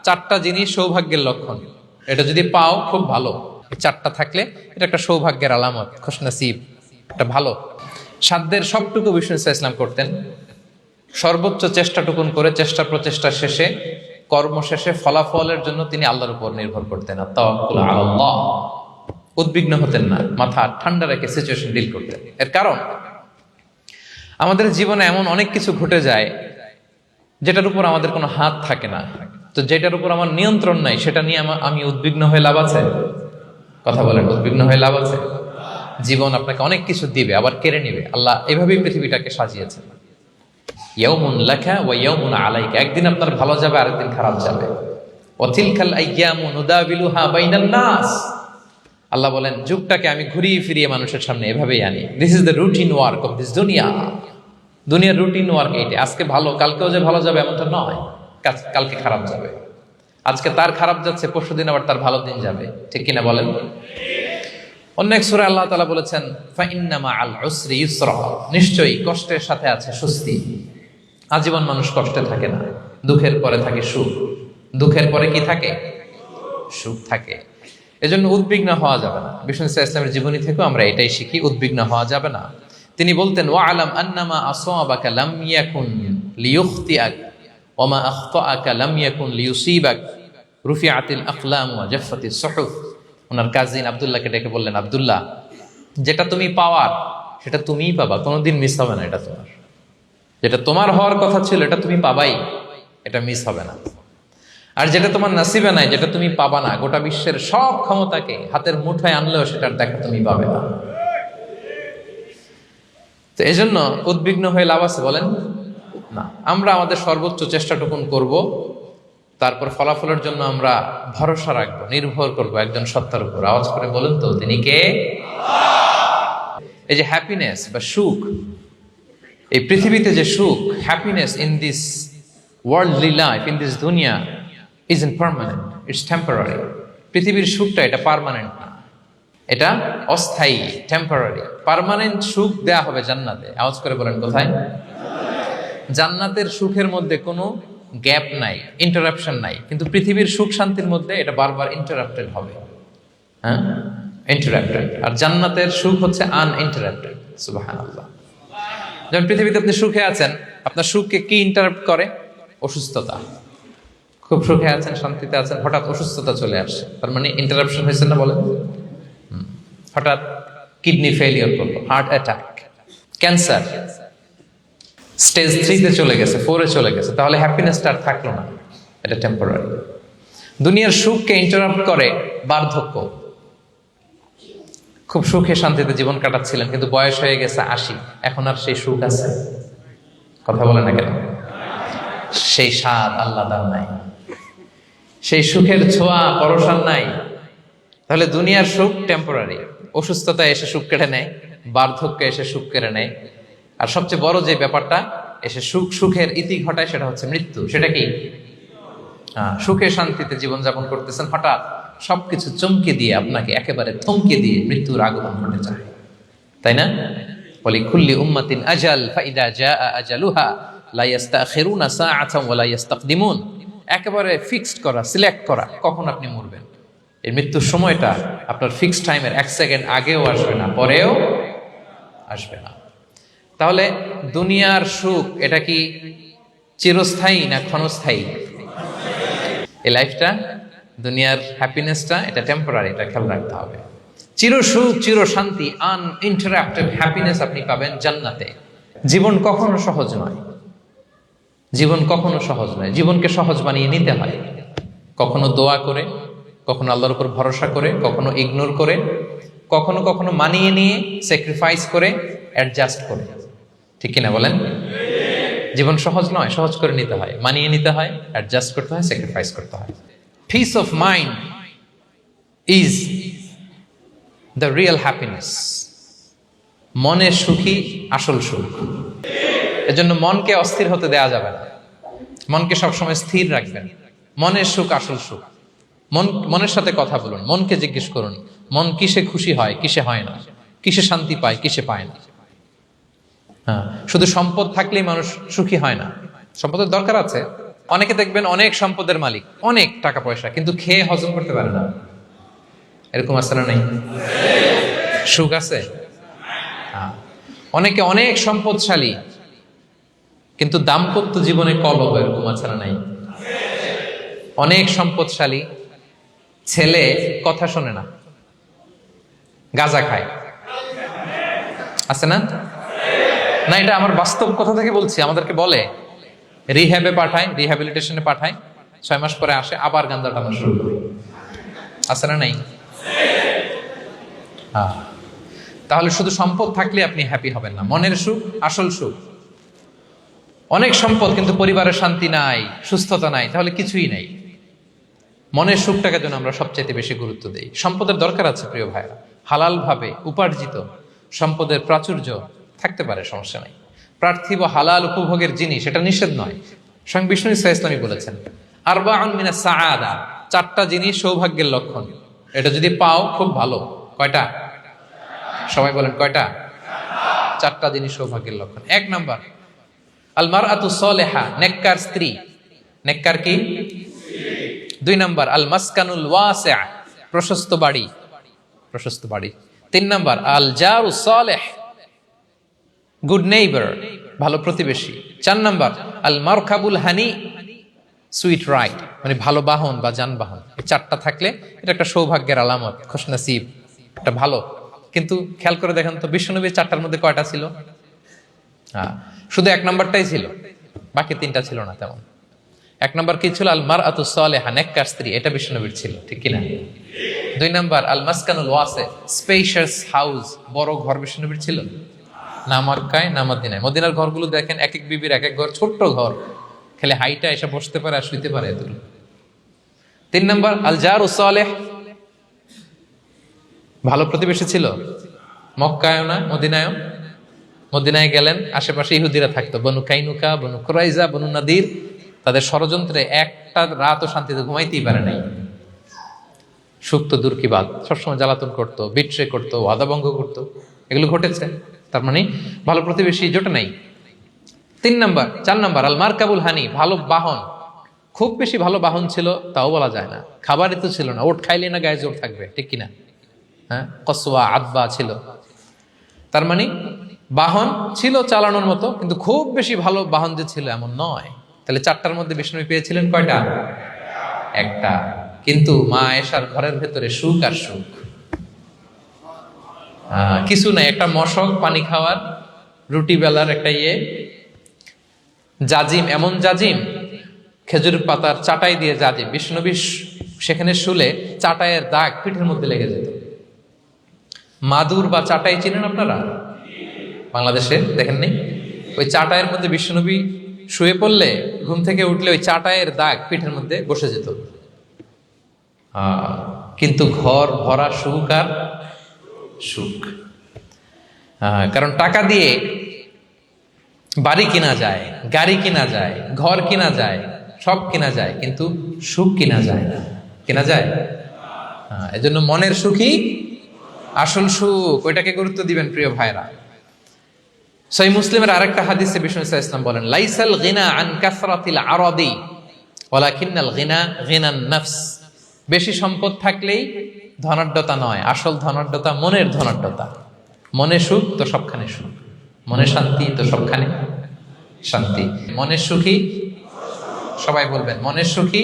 চারটা জিনিস সৌভাগ্যের লক্ষণ। এটা যদি পাও খুব ভালো, চারটা থাকলে এটা একটা সৌভাগ্যের আলামত, খুশনসিব, একটা ভালো। সাধ্যের সবটুকু বিষ্ণু ইসলাম করতেন, সর্বোচ্চ চেষ্টাটুকুন করে চেষ্টা প্রচেষ্টা শেষে, কর্ম শেষে ফলাফলের জন্য তিনি আল্লাহর উপর নির্ভর করতেন। তাওয়াক্কুল আলাল্লাহ, উদ্বিগ্ন হতেন না, মাথা ঠান্ডা রেখে সিচুয়েশন ডিল করতেন। এর কারণ আমাদের জীবনে এমন অনেক কিছু ঘটে যায় যেটার উপর আমাদের কোনো হাত থাকে না। তো যেটার উপর আমার নিয়ন্ত্রণ নাই সেটা নিয়ে আমি উদ্বিগ্ন হয়ে লাভ আছে? কথা বলেন, উদ্বিগ্ন হয়ে লাভ আছে? জীবন আপনাকে অনেক কিছু দিবে, আবার কেড়ে নিবে। আল্লাহ এভাবেই পৃথিবীটাকে সাজিয়েছেন। ইয়াউমুন লাকা ওয়া ইয়াউমুন আলাইকা, একদিন আপনার ভালো যাবে, আরেকদিন খারাপ যাবে। ওয়া তিলকাল আইয়ামু নুদাবিলুহা বাইনান নাস, আল্লাহ বলেন যুগটাকে আমি ঘুরিয়ে ফিরিয়ে মানুষের সামনে এভাবেই আনি। This is the routine work of this দুনিয়া। দুনিয়ার রুটিন ওয়ার্ক এইটা। আজকে ভালো, কালকেও যে ভালো যাবে এমনটা নয়, কালকে খারাপ যাবে। আজকে তার খারাপ যাচ্ছে, পরশুদিন আবার তার ভালো দিন যাবে, ঠিক কিনা বলেন? অন্য এক সূরায় আল্লাহ তাআলা বলেছেন ফাইন্না মাআল উসরি ইউসরা, নিশ্চয়ই কষ্টের সাথে আছে স্বস্তি। আজীবন মানুষ কষ্টে থাকে না, দুঃখের পরে থাকে সুখ। দুঃখের পরে কি থাকে? সুখ থাকে। এজন্য উদ্বিগ্ন হওয়া যাবে না। বিষ্ণু ইসলামের জীবনী থেকেও আমরা এটাই শিখি, উদ্বিগ্ন হওয়া যাবে না। তিনি বলতেন ওয়া আলাম আন্নামা আসাবাকা লাম ইয়াকুন লিয়ুখতিআক ওয়া মা আখতাআকা লাম ইয়াকুন লিয়ুসিবাক রুফিআতিল আকলাম ওয়া জাফফাতিস সুহুফ। ওনার কাজিন আব্দুল্লাহকে ডেকে বললেন, আব্দুল্লাহ, যেটা তুমি পাওয়ার সেটা তুমিই পাবা, কোনোদিন মিস হবে না। এটা তোমার, যেটা তোমার হওয়ার কথা ছিল এটা তুমি পাবাই, এটা মিস হবে না। আর যেটা তোমার নসিবে নাই, যেটা তুমি পাবা না, গোটা বিশ্বের সব ক্ষমতাকে হাতের মুঠোয় আনলেও সেটার দেখা তুমি পাবে না। তো এই জন্য উদ্বিগ্ন হয়ে লাভ আছে বলেন না। আমরা আমাদের সর্বোচ্চ চেষ্টাটুকুন করব, তারপর ফলাফলের জন্য আমরা ভরসা রাখবো, নির্ভর করব একজন সত্তার উপর। আওয়াজ করে বলেন তো, তিনি কে? এই যে হ্যাপিনেস বা সুখ, এই পৃথিবীতে যে সুখ, happiness in this worldly life, in this দুনিয়া isn't permanent, it's temporary. পৃথিবীর সুখটা এটা পার্মানেন্ট না, এটা অস্থায়ী, টেম্পোরারি। পার্মানেন্ট সুখ দেয়া হবে জান্নাতে। আওয়াজ করে বলেন কোথায়? জান্নাতের সুখের মধ্যে কোনো গ্যাপ নাই, ইন্টারাপশন নাই। কিন্তু পৃথিবীর সুখ শান্তির মধ্যে এটা বারবার ইন্টারাপ্টেড হবে। হ্যাঁ, ইন্টারাপ্টেড। আর জান্নাতের সুখ হচ্ছে আনইন্টারাপ্টেড। সুবহানাল্লাহ। যেমন পৃথিবীতে আপনি সুখে আছেন, আপনার সুখকে কি ইন্টারাপ্ট করে? অসুস্থতা। খুব সুখে আছেন, শান্তিতে আছেন, হঠাৎ অসুস্থতা চলে আসছে, তার মানে ইন্টারাপশন হয়েছে না বলেন? হঠাৎ কিডনি ফেলিওর করলো, হার্ট অ্যাটাক, ক্যান্সার স্টেজ 3-তে চলে গেছে, 4-এ চলে গেছে, তাহলে হ্যাপিনেসটা আর থাকলো না, এটা টেম্পোরারি। দুনিয়ার সুখকে ইন্টারাপ্ট করে বার্ধক্য। খুব সুখে শান্তিতে জীবন কাটাচ্ছিলেন, কিন্তু বয়স হয়ে গেছে 80, এখন আর সেই সুখ আছে? কথা বলে না কেন? সেই স্বাদ আল্লাহ দান নাই, সেই সুখের ছোঁয়া পরশান নাই। তাহলে দুনিয়ার সুখ টেম্পোরারি, অসুস্থতা এসে সুখ কেড়ে নেয়, বার্ধক্য এসে সুখ কেড়ে নেয়, আর সবচেয়ে বড় যে ব্যাপারটা এসে সুখের ইতি ঘটায় সেটা হচ্ছে মৃত্যু। সেটা কি? সুখে শান্তিতে জীবনযাপন করতেছেন, হঠাৎ সবকিছু চমকে দিয়ে, আপনাকে একেবারে থমকে দিয়ে মৃত্যুর আগমন ঘটে যায়, তাই না? ওয়ালিকুল্লি উম্মাতিন আজাল ফাইদা জাআ আজালুহা লা ইস্তাখিরুনা সাআতান ওয়া লা ইস্তাকদিমুন। একেবারে ফিক্সড করা, সিলেক্ট করা কখন আপনি মরবেন। এই মৃত্যুর সময়টা আপনার ফিক্সড টাইমের 1 সেকেন্ড আগেও আসবে না, পরেও আসবে না। তাহলে দুনিয়ার সুখ এটা কি চিরস্থায়ী না ক্ষণস্থায়ী? এই লাইফটা, দুনিয়ার হ্যাপিনেসটা এটা টেম্পোরারি, এটা খেয়াল রাখতে হবে। চির সুখ, চির শান্তি, আনইন্টারাপ্টেড হ্যাপিনেস আপনি পাবেন জান্নাতে। জীবন কখনো সহজ নয়, জীবন কখনো সহজ নয়। জীবনকে সহজ বানিয়ে নিতে হয়, কখনো দোয়া করে, কখনো আল্লাহর উপর ভরসা করে, কখনো ইগনোর করে, কখনো কখনো মানিয়ে নিয়ে, স্যাক্রিফাইস করে, অ্যাডজাস্ট করে, ঠিক কিনা বলেন? জীবন সহজ নয়, সহজ করে নিতে হয়, মানিয়ে নিতে হয়, অ্যাডজাস্ট করতে হয়, স্যাক্রিফাইস করতে হয়। Piece of mind is the real happiness. মনের সুখী আসল সুখ। এজন্য মনকে অস্থির হতে দেয়া যাবে না, মনকে সবসময় স্থির রাখবেন। মনের সুখ আসল সুখ। মনের সাথে কথা বলুন, মনকে জিজ্ঞেস করুন, মন কিসে খুশি হয়, কিসে হয় না, কিসে শান্তি পায়, কিসে পায় না। শুধু সম্পদ থাকলেই মানুষ সুখী হয় না। সম্পদের দরকার আছে, অনেকে দেখবেন অনেক সম্পদের মালিক, অনেক টাকা পয়সা, কিন্তু খেয়ে হজম করতে পারে না। এরকম আছে না নাই? সুখ আছে? অনেকে অনেক সম্পদশালী, কিন্তু দাম্পত্য জীবনে কলহ, এরকম আছে না নাই? অনেক সম্পদশালী ছেলে কথা শোনে না, গাঁজা খায়, আছে না? না, এটা আমার বাস্তব কথা থেকে বলছি। আমাদেরকে বলে রিহ্যাবে পাঠায়, রিহ্যাবিলিটেশনে পাঠায়, 6 মাস পরে আসে আবার গাঁজা টানা শুরু করে। আছে না নাই? তাহলে শুধু সম্পদ থাকলে আপনি হ্যাপি হবেন না। মনের সুখ আসল সুখ। অনেক সম্পদ কিন্তু পরিবারের শান্তি নাই, সুস্থতা নাই, তাহলে কিছুই নাই। মনের সুখটাকে যেন আমরা সবচাইতে বেশি গুরুত্ব দেই। সম্পদের দরকার আছে প্রিয় ভাইরা, হালাল ভাবে উপার্জিত সম্পদের প্রাচুর্য থাকতে পারে, সমস্যা নাই। পার্থিব হালাল উপভোগের জিনিস, এটা নিষেধ নয়। স্বয়ং বিষ্ণু ইসলামী বলেছেন আরবাউন মিনাস সাআদা, 4টা জিনিস সৌভাগ্যের লক্ষণ। এটা যদি পাও খুব ভালো। কয়টা? সবাই বলেন কয়টা? 4টা জিনিস সৌভাগ্যের লক্ষণ। 1 নাম্বার আল মারআতু সালেহা, নেককার স্ত্রী। নেককার কি? 2 নাম্বার আল মাসকানুল ওয়াসিআ, প্রশস্ত বাড়ি, প্রশস্ত বাড়ি। 3 নাম্বার আল জারু সালেহ, গুড নেইবার, ভালো প্রতিবেশী। 4 নাম্বার আল মারকাবুল হানি, সুইট রাইড, মানে ভালো বাহন বা যানবাহন। এই 4টা থাকলে এটা একটা সৌভাগ্যের আলামত, খুশনসিব, এটা ভালো। কিন্তু খেয়াল করে দেখেন তো বিশ্বনবীর 4টার মধ্যে কয়টা ছিল? শুধু 1 নাম্বারটাই ছিল, বাকি 3টা ছিল না তেমন। 1 নাম্বার কি ছিল? আল মারআতু সালেহা, নেককার স্ত্রী, এটা বিশ্বনবীর ছিল, ঠিক কিনা? 2 নাম্বার আল মাসকানুল ওয়াসি, স্পেশিয়াস হাউস, বড় ঘর, বিশ্বনবীর ছিল না মক্কায় না মদিনায়। মদিনার ঘরগুলো দেখেন, এক এক বিবির এক এক ঘর, ছোট্ট ঘর, খেলে হাইটা এসে বসতে পারে আর শুইতে পারে এতটুকু। 3 নাম্বার আল জারু সালেহ, ভালো প্রতিবেশী ছিল। মক্কায়ও না মদিনায়ও। মদিনায় গেলেন, আশেপাশে ইহুদিরা থাকতো, বনু কাইনুকা, বনু কুরাইজা, বনু নাদির। তাদের ষড়যন্ত্রে একটা রাতও শান্তিতে ঘুমাইতেই পারে নাই। সুক্ত দূর কি বাদ, সবসময় জ্বালাতন করতো, বিট্রে করতো, ওয়াদাভঙ্গ করতো, এগুলো ঘটেছে। তার মানে ভালো প্রতিবেশী জোটে নাই। 4 নাম্বার আল মারকাবুল হানি, ভালো বাহন। খুব বেশি ভালো বাহন ছিল তাও বলা যায় না, খাবারই তো ছিল না, ওট খাইলে না গায়ে জোর থাকবে, ঠিক কিনা? হ্যাঁ, কসওয়া আদবা ছিল। তার মানে বাহন ছিল চালানোর মতো, কিন্তু খুব বেশি ভালো বাহন যে ছিল এমন নয়। তাহলে 4টার মধ্যে বিষ্ণু পেয়েছিলেন কয়টা? 1টা। কিন্তু মা আয়েশার ঘরের ভেতরে সুখ আর সুখ, কিছু নাই। একটা মশক, পানি খাওয়ার, রুটি বেলার একটা জাজিম, এমন জাজিম, খেজুর পাতার চাটাই দিয়ে জাজিম। বিষ্ণুবী সেখানে শুলে চাটাইয়ের দাগ পিঠের মধ্যে লেগে যেত। মাদুর বা চাটাই চিনেন আপনারা? বাংলাদেশে দেখেন নেই? ওই চাটাইয়ের মধ্যে বিষ্ণুনবী শুয়ে পড়লে ঘুম থেকে উঠলে ওই চাটাইয়ের দাগ পিঠের মধ্যে বসে যেত। কিন্তু ঘর ভরা সুখ আর সুখ। কারণ টাকা দিয়ে বাড়ি কিনা যায়, গাড়ি কিনা যায়, ঘর কিনা যায়, সব কিনা যায়, কিন্তু সুখ কিনা যায় না। কিনা যায়? এজন্য মনের সুখই আসল সুখ, ওইটাকে গুরুত্ব দিবেন প্রিয় ভাইরা। সহিহ মুসলিমের আরেকটা হাদিসে বিষ্ণু ইসলাম বলেন লাইসাল গিনা আন কাসরাতিল আরাদি ওয়ালাকিন্নাল গিনা গিনান নফস। বেশি সম্পদ থাকলেই ধনাঢ্যতা নয়, আসল ধনাঢ্যতা মনের ধনাঢ্যতা। মনে সুখ তো সবখানে সুখ, মনে শান্তি তো সবখানে শান্তি। মনের সুখী, সবাই বলবেন মনের সুখী